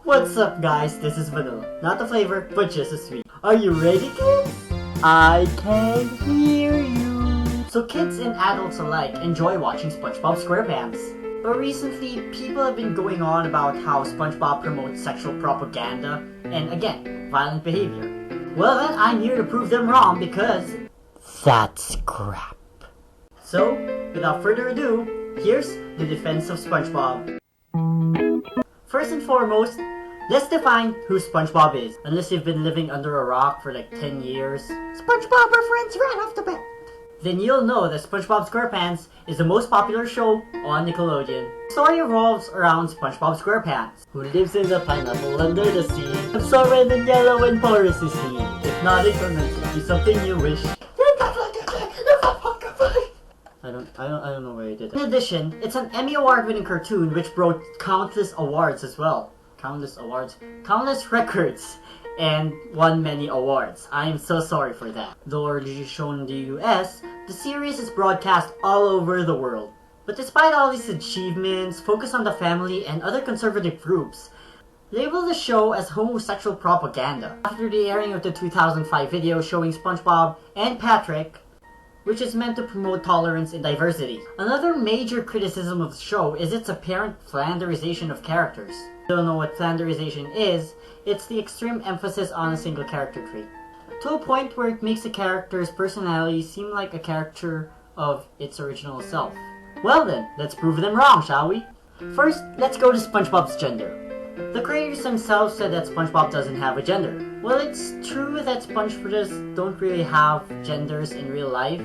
What's up guys, this is Vanilla. Not the flavor, but just the sweet. Are you ready kids? I can hear you. So kids and adults alike enjoy watching Spongebob SquarePants. But recently, people have been going on about how Spongebob promotes sexual propaganda and again, violent behavior. Well then, I'm here to prove them wrong because that's crap. So, without further ado, here's the defense of Spongebob. First and foremost, let's define who Spongebob is. Unless you've been living under a rock for like 10 years. Spongebob reference right off the bat. Then you'll know that Spongebob SquarePants is the most popular show on Nickelodeon. The story revolves around Spongebob SquarePants, who lives in the pineapple under the sea. I'm so red and yellow and porous is he. If not ignorance would be something you wish. I don't know where he did it. In addition, it's an Emmy Award-winning cartoon which broke countless awards as well. Countless records, and won many awards. I am so sorry for that. Though originally shown in the US, the series is broadcast all over the world. But despite all these achievements, focus on the family and other conservative groups label the show as homosexual propaganda. After the airing of the 2005 video showing SpongeBob and Patrick, which is meant to promote tolerance and diversity. Another major criticism of the show is its apparent flanderization of characters. If you don't know what flanderization is, it's the extreme emphasis on a single character trait, to a point where it makes a character's personality seem like a caricature of its original self. Well then, let's prove them wrong, shall we? First, let's go to SpongeBob's gender. The creators themselves said that SpongeBob doesn't have a gender. Well, it's true that SpongeBobs don't really have genders in real life.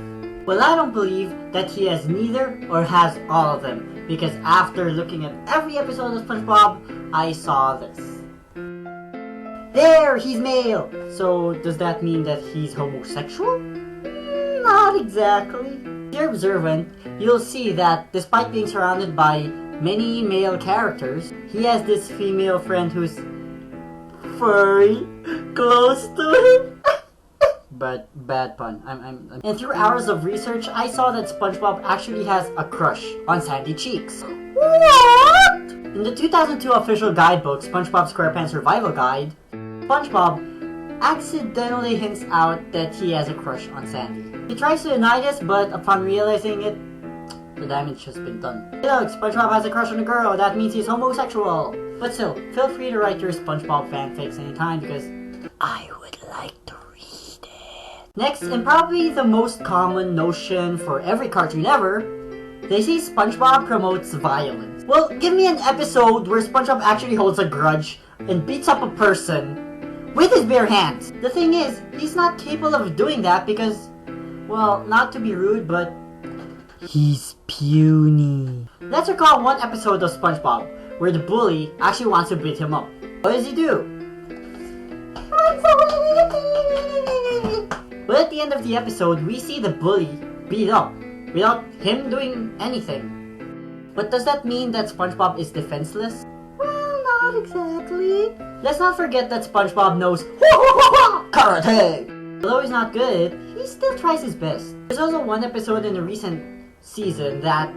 Well, I don't believe that he has neither or has all of them, because after looking at every episode of SpongeBob, I saw this. There, he's male! So, does that mean that he's homosexual? Not exactly. If you're observant, you'll see that despite being surrounded by many male characters, he has this female friend who's furry, close to him. But bad pun. And through hours of research, I saw that SpongeBob actually has a crush on Sandy Cheeks. What? In the 2002 official guidebook, SpongeBob SquarePants Survival Guide, SpongeBob accidentally hints out that he has a crush on Sandy. He tries to deny this, but upon realizing it, the damage has been done. Hey look, SpongeBob has a crush on a girl, that means he's homosexual. But still, feel free to write your SpongeBob fanfics anytime because I would like to read it. Next, and probably the most common notion for every cartoon ever, they say SpongeBob promotes violence. Well, give me an episode where SpongeBob actually holds a grudge and beats up a person with his bare hands. The thing is, he's not capable of doing that because, well, not to be rude, but he's puny. Let's recall one episode of SpongeBob where the bully actually wants to beat him up. What does he do? Well, at the end of the episode, we see the bully beat up without him doing anything. But does that mean that SpongeBob is defenseless? Well, not exactly. Let's not forget that SpongeBob knows karate. Although he's not good, he still tries his best. There's also one episode in the recent season that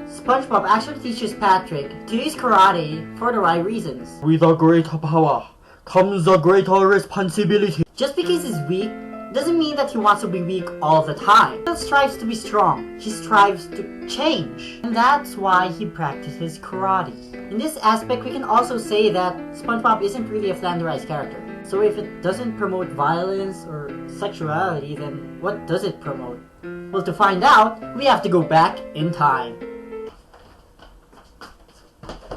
SpongeBob actually teaches Patrick to use karate for the right reasons. With a greater power comes a greater responsibility. Just because he's weak doesn't mean that he wants to be weak all the time. He still strives to be strong. He strives to change. And that's why he practices karate. In this aspect, we can also say that SpongeBob isn't really a flanderized character. So if it doesn't promote violence or sexuality, then what does it promote? Well, to find out, we have to go back in time.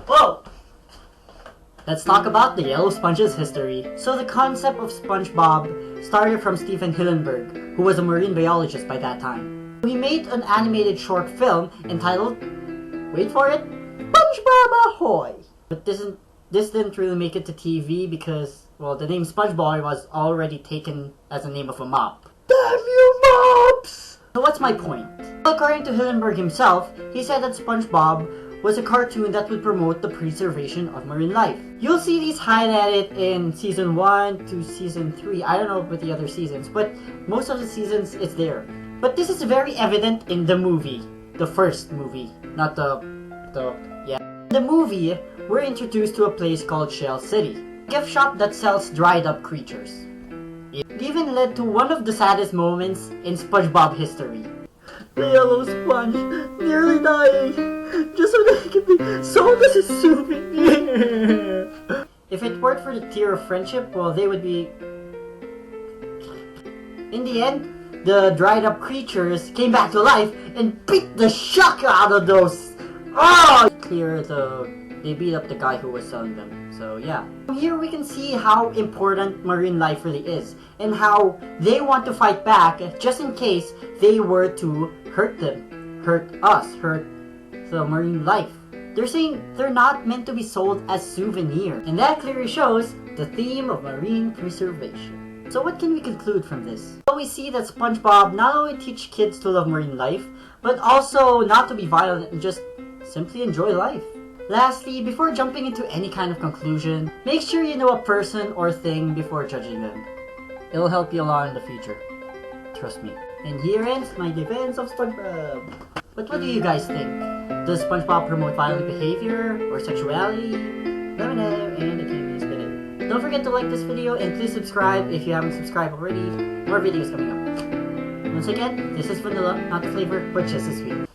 Whoa! Let's talk about the Yellow Sponge's history. So the concept of SpongeBob started from Stephen Hillenburg, who was a marine biologist by that time. He made an animated short film entitled, wait for it, SpongeBob Ahoy! But this didn't really make it to TV because, well, the name SpongeBob was already taken as the name of a mop. Damn you mops! So what's my point? According to Hillenburg himself, he said that SpongeBob was a cartoon that would promote the preservation of marine life. You'll see these highlighted in season 1 to season 3. I don't know about the other seasons, but most of the seasons it's there. But this is very evident in the movie. The first movie, not the In the movie, we're introduced to a place called Shell City, a gift shop that sells dried up creatures. It even led to one of the saddest moments in Spongebob history. The yellow sponge nearly dying just so that it could be sold as a souvenir. If it weren't for the tear of friendship, well, they would be... In the end, the dried up creatures came back to life and beat the shock out of those. Oh! They beat up the guy who was selling them. So yeah. Here we can see how important marine life really is and how they want to fight back just in case they were to hurt them, hurt us, hurt the marine life. They're saying they're not meant to be sold as souvenirs, and that clearly shows the theme of marine preservation. So what can we conclude from this? Well, we see that SpongeBob not only teach kids to love marine life, but also not to be violent and just simply enjoy life. Lastly, before jumping into any kind of conclusion, make sure you know a person or thing before judging them. It'll help you a lot in the future. Trust me. And here ends my defense of SpongeBob. But what do you guys think? Does SpongeBob promote violent behavior or sexuality? Let me know in the comments below. Don't forget to like this video and please subscribe if you haven't subscribed already. More videos coming up. Once again, this is vanilla, not the flavor, but just the sweet.